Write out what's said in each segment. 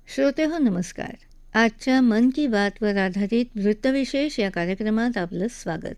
श्रोते हो नमस्कार. आजच्या मन की बातवर आधारित वृत्तविशेष या कार्यक्रमात आपलं स्वागत.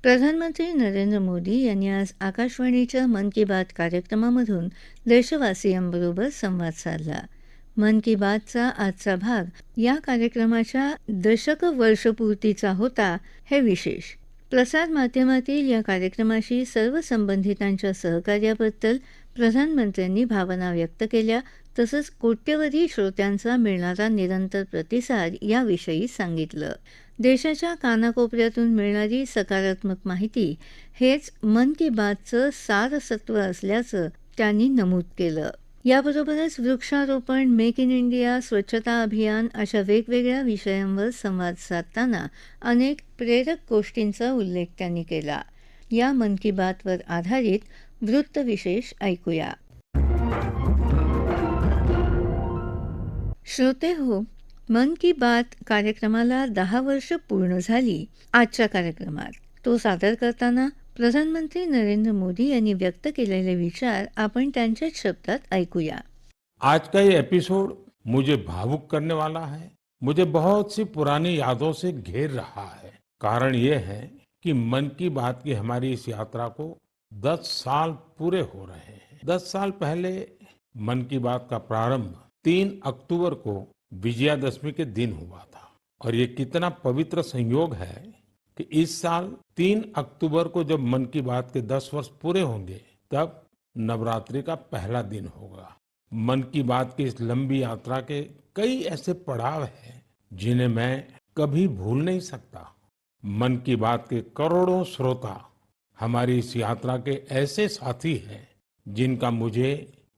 प्रधानमंत्री नरेंद्र मोदी यांनी आज आकाशवाणीच्या मन की बात कार्यक्रमामधून देशवासियांबरोबर संवाद साधला. मन की बातचा आजचा भाग या कार्यक्रमाच्या दशक वर्षपूर्तीचा होता. हे विशेष प्रसारमाध्यमातील या कार्यक्रमाशी सर्व संबंधितांच्या सहकार्याबद्दल प्रधानमंत्र्यांनी भावना व्यक्त केल्या. तसंच कोट्यवधी श्रोत्यांचा मिळणारा निरंतर प्रतिसाद याविषयी सांगितलं. देशाच्या कानाकोपऱ्यातून मिळणारी सकारात्मक माहिती हेच मन की बातचं सारसत्व असल्याचं त्यांनी नमूद केलं. याबरोबरच वृक्षारोपण, मेक इन इंडिया, स्वच्छता अभियान अशा वेगवेगळ्या विषयांवर संवाद साधताना अनेक प्रेरक गोष्टींचा उल्लेख त्यांनी केला. या मन की बातवर आधारित वृत्तविशेष ऐकूया. श्रोते हो, मन की बात कार्यक्रमाला 10 वर्ष पूर्ण झाली. आजच्या कार्यक्रमात तो सादर करताना प्रधानमंत्री नरेंद्र मोदी यांनी व्यक्त केलेले विचार आपण त्यांच्याच शब्दात ऐकूया. आज का ये एपिसोड मुझे भावुक करने वाला है। मुझे बहुत सी पुरानी यादों से घेर रहा है। कारण ये है कि मन की बात की हमारी इस यात्रा को 10 साल पूरे हो रहे हैं। 10 साल पहले मन की बात का प्रारंभ 3 अक्टूबर को विजयादशमी के दिन हुआ था। और ये कितना पवित्र संयोग है कि इस साल 3 अक्टूबर को जब मन की बात के 10 वर्ष पूरे होंगे, तब नवरात्रि का पहला दिन होगा। मन की बात की इस लंबी यात्रा के कई ऐसे पड़ाव हैं जिन्हें मैं कभी भूल नहीं सकता। मन की बात के करोड़ों श्रोता हमारी इस यात्रा के ऐसे साथी हैं जिनका मुझे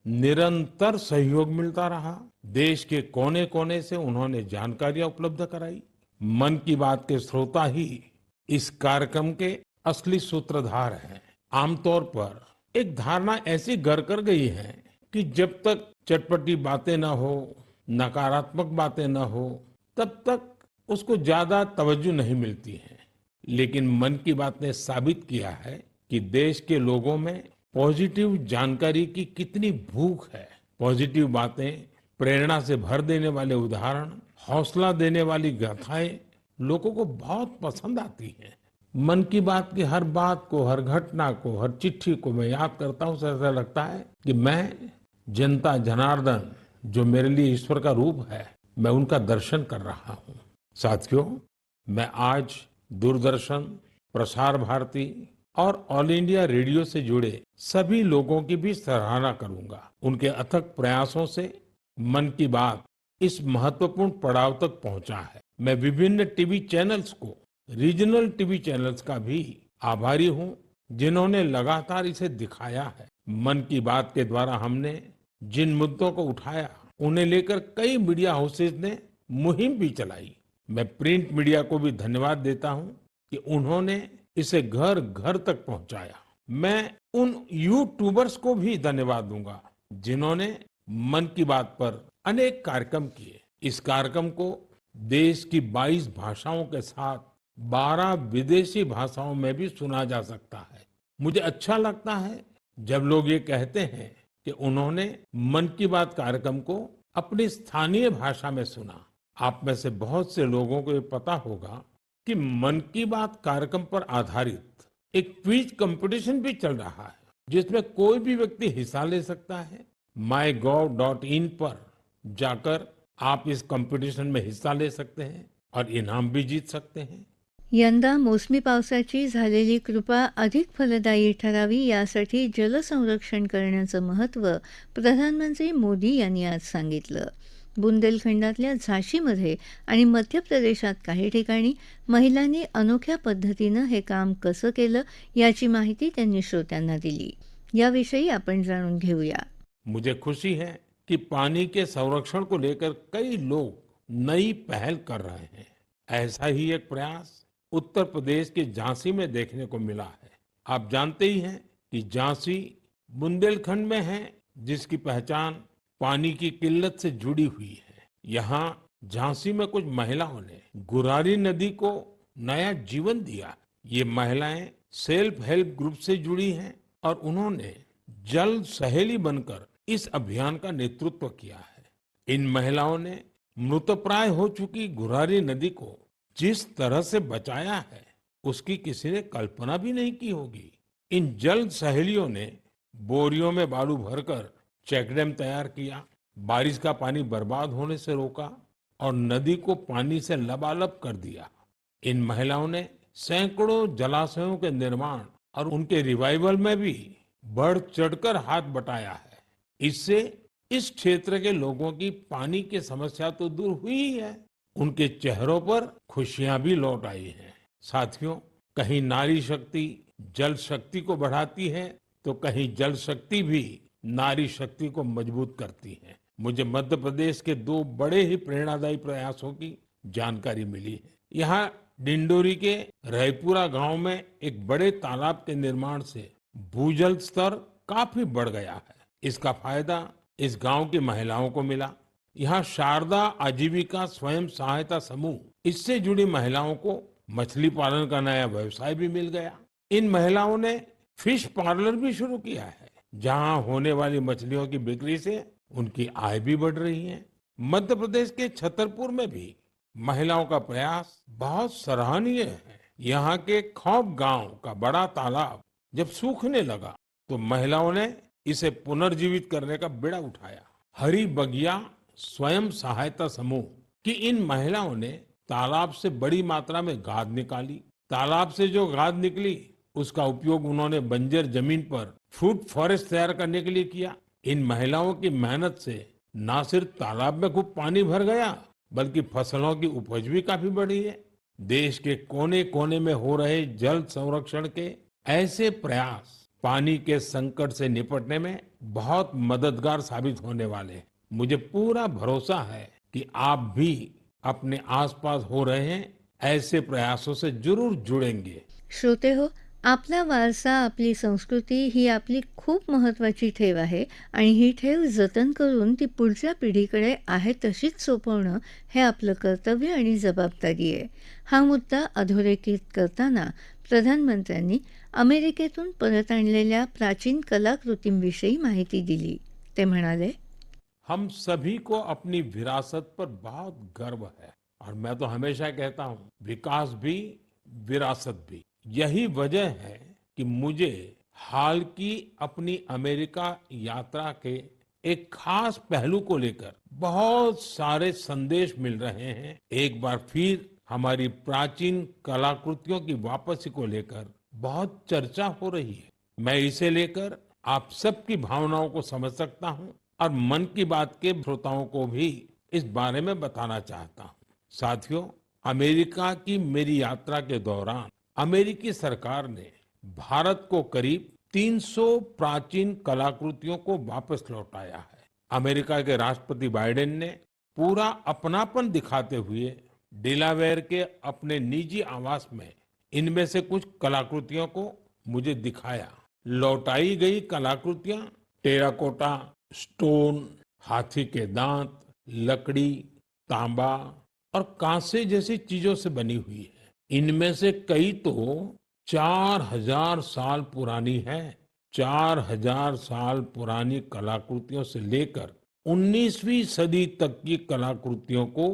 निरंतर सहयोग मिलता रहा। देश के कोने कोने से उन्होंने जानकारियां उपलब्ध कराई। मन की बात के श्रोता ही इस कार्यक्रम के असली सूत्रधार हैं। आमतौर पर एक धारणा ऐसी घर कर गई है कि जब तक चटपटी बातें न हो, नकारात्मक बातें न हो, तब तक उसको ज्यादा तवज्जो नहीं मिलती है। लेकिन मन की बात ने साबित किया है कि देश के लोगों में पॉजिटिव जानकारी की कितनी भूख है। पॉजिटिव बातें, प्रेरणा से भर देने वाले उदाहरण, हौसला देने वाली गाथाएं लोगों को बहुत पसंद आती हैं। मन की बात की हर बात को, हर घटना को, हर चिट्ठी को मैं याद करता हूँ, ऐसा लगता है कि मैं जनता जनार्दन, जो मेरे लिए ईश्वर का रूप है, मैं उनका दर्शन कर रहा हूँ। साथियों, मैं आज दूरदर्शन, प्रसार भारती और ऑल इंडिया रेडियो से जुड़े सभी लोगों की भी सराहना करूंगा। उनके अथक प्रयासों से मन की बात इस महत्वपूर्ण पड़ाव तक पहुंचा है। मैं विभिन्न टीवी चैनल्स को, रीजनल टीवी चैनल्स का भी आभारी हूं जिन्होंने लगातार इसे दिखाया है। मन की बात के द्वारा हमने जिन मुद्दों को उठाया, उन्हें लेकर कई मीडिया हाउसेस ने मुहिम भी चलाई। मैं प्रिंट मीडिया को भी धन्यवाद देता हूं कि उन्होंने इसे घर घर तक पहुंचाया। मैं उन यूट्यूबर्स को भी धन्यवाद दूंगा जिन्होंने मन की बात पर अनेक कार्यक्रम किए। इस कार्यक्रम को देश की 22 भाषाओं के साथ 12 विदेशी भाषाओं में भी सुना जा सकता है। मुझे अच्छा लगता है जब लोग ये कहते हैं कि उन्होंने मन की बात कार्यक्रम को अपनी स्थानीय भाषा में सुना। आप में से बहुत से लोगों को ये पता होगा कि मन की बात कार्यक्रम पर आधारित एक क्विज कंपटीशन भी चल रहा है, जिसमें कोई भी व्यक्ति हिस्सा ले सकता है। mygov.in पर जाकर आप इस कंपटीशन में हिस्सा ले सकते हैं और इनाम भी जीत सकते हैं। यंदा मोसमी पावसाची झालेली कृपा अधिक फलदायी ठरावी यासाठी जलसंरक्षण करण्याचं महत्त्व प्रधानमंत्री मोदी यांनी आज सांगितलं. बुंदेलखंडातल्या झाशीमध्ये आणि मध्य प्रदेशात काही ठिकाणी महिलांनी अनोख्या पद्धतीनं हे काम कसं केलं याची माहिती त्यांनी श्रोत्यांना दिली. याविषयी आपण जाणून घेऊया. मुझे खुशी है कि पानी के संरक्षण को लेकर कई लोग नई पहल कर रहे हैं। ऐसा ही एक प्रयास उत्तर प्रदेश के झांसी में देखने को मिला है। आप जानते ही हैं कि झांसी बुंदेलखंड में है, जिसकी पहचान पानी की किल्लत से जुड़ी हुई है। यहाँ झांसी में कुछ महिलाओं ने गुरारी नदी को नया जीवन दिया। ये महिलाएं सेल्फ हेल्प ग्रुप से जुड़ी हैं और उन्होंने जल सहेली बनकर इस अभियान का नेतृत्व किया है। इन महिलाओं ने मृतप्राय हो चुकी गुरारी नदी को जिस तरह से बचाया है, उसकी किसी ने कल्पना भी नहीं की होगी। इन जल सहेलियों ने बोरियों में बालू भरकर चेक डैम तैयार किया, बारिश का पानी बर्बाद होने से रोका और नदी को पानी से लबालब कर दिया। इन महिलाओं ने सैकड़ों जलाशयों के निर्माण और उनके रिवाइवल में भी बढ़ चढ़कर हाथ बटाया है। इससे इस क्षेत्र के लोगों की पानी की समस्या तो दूर हुई ही है, उनके चेहरों पर खुशियां भी लौट आई हैं। साथियों, कहीं नारी शक्ति जल शक्ति को बढ़ाती है, तो कहीं जल शक्ति भी नारी शक्ति को मजबूत करती है। मुझे मध्य प्रदेश के दो बड़े ही प्रेरणादायी प्रयासों की जानकारी मिली है। यहाँ डिंडोरी के रायपुरा गांव में एक बड़े तालाब के निर्माण से भूजल स्तर काफी बढ़ गया है। इसका फायदा इस गांव की महिलाओं को मिला। यहाँ शारदा आजीविका स्वयं सहायता समूह, इससे जुड़ी महिलाओं को मछली पालन का नया व्यवसाय भी मिल गया। इन महिलाओं ने फिश पार्लर भी शुरू किया है, जहां होने वाली मछलियों की बिक्री से उनकी आय भी बढ़ रही है। मध्य प्रदेश के छतरपुर में भी महिलाओं का प्रयास बहुत सराहनीय है। यहाँ के खौब गांव का बड़ा तालाब जब सूखने लगा, तो महिलाओं ने इसे पुनर्जीवित करने का बीड़ा उठाया। हरी बगिया स्वयं सहायता समूह की इन महिलाओं ने तालाब से बड़ी मात्रा में गाद निकाली। तालाब से जो गाद निकली, उसका उपयोग उन्होंने बंजर जमीन पर फूड फॉरेस्ट तैयार करने के लिए किया। इन महिलाओं की मेहनत से न सिर्फ तालाब में खूब पानी भर गया, बल्कि फसलों की उपज भी काफी बढ़ी है। देश के कोने कोने में हो रहे जल संरक्षण के ऐसे प्रयास पानी के संकट से निपटने में बहुत मददगार साबित होने वाले हैं। मुझे पूरा भरोसा है कि आप भी अपने आसपास हो रहे हैं ऐसे प्रयासों से जरूर जुड़ेंगे। श्रोते हो, आपला वारसा, आपली संस्कृती ही आपली खूप महत्त्वाची ठेव आहे आणि ही ठेव जतन करून ती पुढच्या पिढीकडे आहे तशीच सोपवणं हे आपलं कर्तव्य आणि जबाबदारी आहे. हा मुद्दा अधोरेखित करताना प्रधानमंत्र्यांनी अमेरिकेतून परत आणलेल्या प्राचीन कलाकृतींविषयी माहिती दिली. ते म्हणाले, हम सभी को अपनी विरासत पर बहुत गर्व है और मैं तो हमेशा कहता हूँ, विकास भी विरासत भी। यही वजह है कि मुझे हाल की अपनी अमेरिका यात्रा के एक खास पहलू को लेकर बहुत सारे संदेश मिल रहे हैं। एक बार फिर हमारी प्राचीन कलाकृतियों की वापसी को लेकर बहुत चर्चा हो रही है। मैं इसे लेकर आप सबकी भावनाओं को समझ सकता हूँ और मन की बात के श्रोताओं को भी इस बारे में बताना चाहता हूँ। साथियों, अमेरिका की मेरी यात्रा के दौरान अमेरिकी सरकार ने भारत को करीब 300 प्राचीन कलाकृतियों को वापस लौटाया है। अमेरिका के राष्ट्रपति बाइडेन ने पूरा अपनापन दिखाते हुए डेलावेयर के अपने निजी आवास में इनमें से कुछ कलाकृतियों को मुझे दिखाया। लौटाई गई कलाकृतियां टेराकोटा, स्टोन, हाथी के दांत, लकड़ी, तांबा और कांसे जैसी चीजों से बनी हुई है। इनमें से कई तो 4000 साल पुरानी है। 4000 साल पुरानी कलाकृतियों से लेकर 19वीं सदी तक की कलाकृतियों को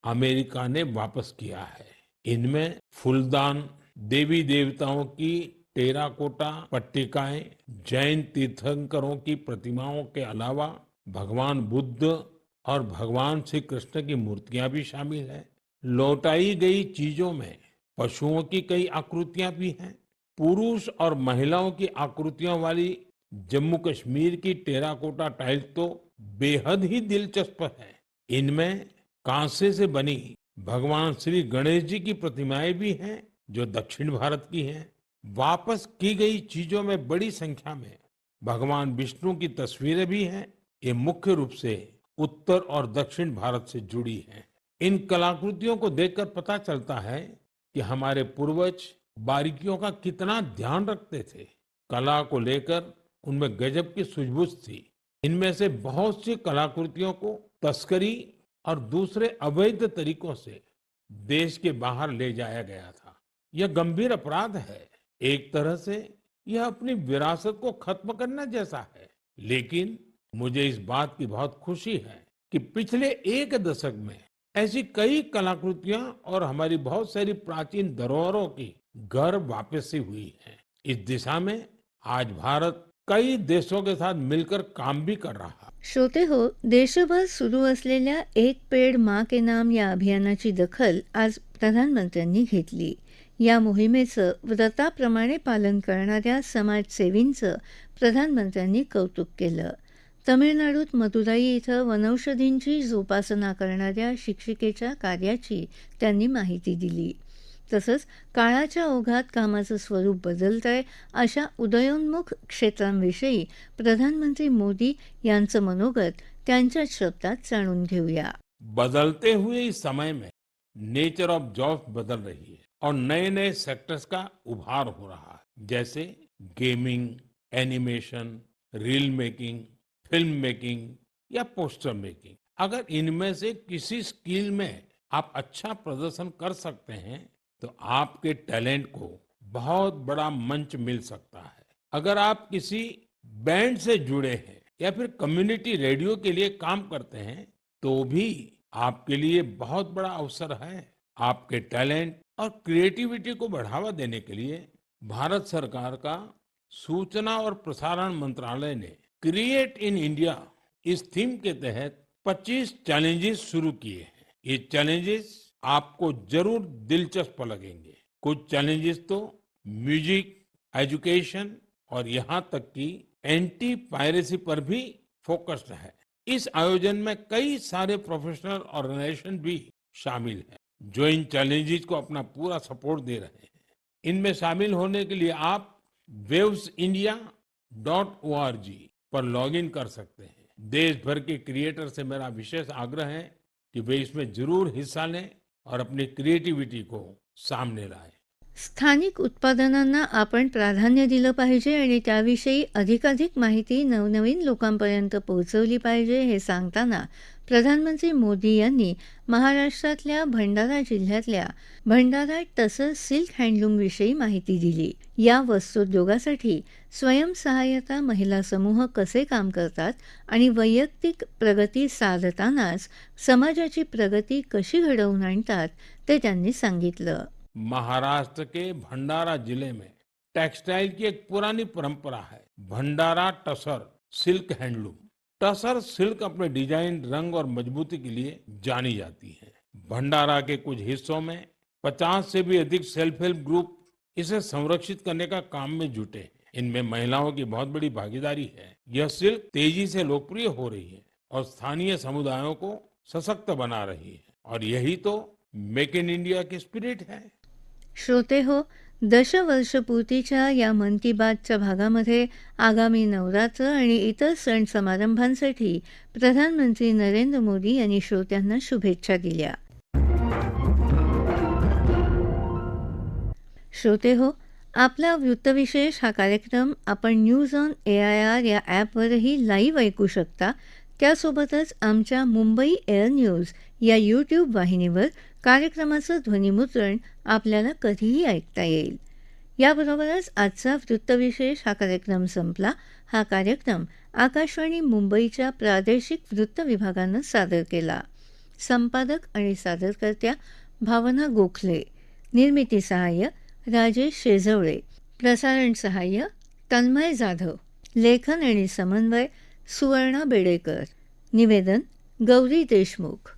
अमेरिका ने वापस किया है। इनमें फूलदान, देवी देवताओं की टेराकोटा पट्टिकाएं, जैन तीर्थंकरों की प्रतिमाओं के अलावा भगवान बुद्ध और भगवान श्री कृष्ण की मूर्तियां भी शामिल है। लौटाई गई चीजों में पशुओं की कई आकृतियां भी हैं। पुरुष और महिलाओं की आकृतियों वाली जम्मू कश्मीर की टेराकोटा टाइल्स तो बेहद ही दिलचस्प है। इनमें कांसे से बनी भगवान श्री गणेश जी की प्रतिमाएं भी हैं, जो दक्षिण भारत की हैं। वापस की गई चीजों में बड़ी संख्या में भगवान विष्णु की तस्वीरें भी हैं। ये मुख्य रूप से उत्तर और दक्षिण भारत से जुड़ी हैं। इन कलाकृतियों को देखकर पता चलता है कि हमारे पूर्वज बारीकियों का कितना ध्यान रखते थे। कला को लेकर उनमें गजब की सूझबूझ थी। इनमें से बहुत सी कलाकृतियों को तस्करी और दूसरे अवैध तरीकों से देश के बाहर ले जाया गया था। यह गंभीर अपराध है। एक तरह से यह अपनी विरासत को खत्म करना जैसा है। लेकिन मुझे इस बात की बहुत खुशी है कि पिछले एक दशक में ऐसी कई कलाकृतियां और हमारी बहुत सारी प्राचीन धरोहरों की घर वापसी हुई है। इस दिशा में आज भारत कई देशों के साथ मिलकर काम भी कर रहा है। श्रोते हो, देशभर सुरू असलेल्या एक पेड माँ के नाम या अभियानाची दखल आज प्रधानमंत्र्यांनी घेतली. या मोहिमेचं व्रताप्रमाणे पालन करणाऱ्या समाजसेवींचं प्रधानमंत्र्यांनी कौतुक केलं. तमिळनाडूत मदुराई इथं वनौषधींची जोपासना करणाऱ्या शिक्षिकेच्या कार्याची त्यांनी माहिती दिली. तसंच काळाच्या ओघात कामाचं स्वरूप बदलतंय अशा उदयोन्मुख क्षेत्रांविषयी प्रधानमंत्री मोदी यांचं मनोगत त्यांच्या शब्दात जाणून घेऊया. बदलते हुए इस समय में नेचर ऑफ जॉब्स बदल रही है और नए नए सेक्टर्स का उभार हो रहा है, जैसे gaming, animation, reel making, film making या पोस्टर मेकिंग। अगर इनमें से किसी स्किल में आप अच्छा प्रदर्शन कर सकते हैं तो आपके टैलेंट को बहुत बड़ा मंच मिल सकता है। अगर आप किसी बैंड से जुड़े हैं या फिर कम्युनिटी रेडियो के लिए काम करते हैं तो भी आपके लिए बहुत बड़ा अवसर है। आपके टैलेंट और क्रिएटिविटी को बढ़ावा देने के लिए भारत सरकार का सूचना और प्रसारण मंत्रालय ने क्रिएट इन इंडिया इस थीम के तहत 25 चैलेंजेस शुरू किए हैं। ये चैलेंजेस आपको जरूर दिलचस्प लगेंगे। कुछ चैलेंजेस तो म्यूजिक, एजुकेशन और यहाँ तक कि एंटी पायरेसी पर भी फोकस्ड है। इस आयोजन में कई सारे प्रोफेशनल ऑर्गेनाइजेशन भी शामिल हैं जो इन चैलेंजेस को अपना पूरा सपोर्ट दे रहे हैं। इनमें शामिल होने के लिए आप wavesindia.org पर लॉगिन कर सकते हैं। देश भर के क्रिएटर से मेरा विशेष आग्रह है कि वे इसमें जरूर हिस्सा लें और अपनी क्रिएटिविटी को सामने लाएं। स्थानिक उत्पादनांना आपण प्राधान्य दिलं पाहिजे आणि त्याविषयी अधिकाधिक माहिती नवनवीन लोकांपर्यंत पोहोचवली पाहिजे हे सांगताना प्रधानमंत्री मोदी यांनी महाराष्ट्रातल्या भंडारा जिल्ह्यातल्या भंडारा टसर सिल्क हँडलूमविषयी माहिती दिली. या वस्त्रोद्योगासाठी स्वयंसहाय्यता महिला समूह कसे काम करतात आणि वैयक्तिक प्रगती साधतानाच समाजाची प्रगती कशी घडवून आणतात ते त्यांनी सांगितलं. महाराष्ट्र के भंडारा जिले में टेक्सटाइल की एक पुरानी परंपरा है, Bhandara tussar silk handloom. Tussar silk अपने डिजाइन, रंग और मजबूती के लिए जानी जाती है। भंडारा के कुछ हिस्सों में 50 से भी अधिक सेल्फ हेल्प ग्रुप इसे संरक्षित करने का काम में जुटे हैं। इनमें महिलाओं की बहुत बड़ी भागीदारी है। यह सिल्क तेजी से लोकप्रिय हो रही है और स्थानीय समुदायों को सशक्त बना रही है और यही तो मेक इन इंडिया की स्पिरिट है। श्रोते हो, दशवर्षपूर्तीच्या या मन की बातच्या भागामध्ये आगामी नवरात्र आणि इतर सण समारंभांसाठी प्रधानमंत्री नरेंद्र मोदी यांनी श्रोत्यांना शुभेच्छा दिल्या. श्रोते हो, आपला वृत्तविशेष हा कार्यक्रम आपण न्यूज ऑन AIR या ॲपवरही लाईव्ह ऐकू शकता. त्यासोबतच आमच्या मुंबई एअर न्यूज या यूट्यूब वाहिनीवर कार्यक्रमाचं ध्वनिमुद्रण आपल्याला कधीही ऐकता येईल. याबरोबरच आजचा वृत्तविशेष हा कार्यक्रम संपला. हा कार्यक्रम आकाशवाणी मुंबईच्या प्रादेशिक वृत्त विभागानं सादर केला. संपादक आणि सादरकर्त्या भावना गोखले, निर्मिती सहाय्य राजेश शेजवळे, प्रसारण सहाय्य तन्मय जाधव, लेखन आणि समन्वय सुवर्णा बेडेकर, निवेदन गौरी देशमुख.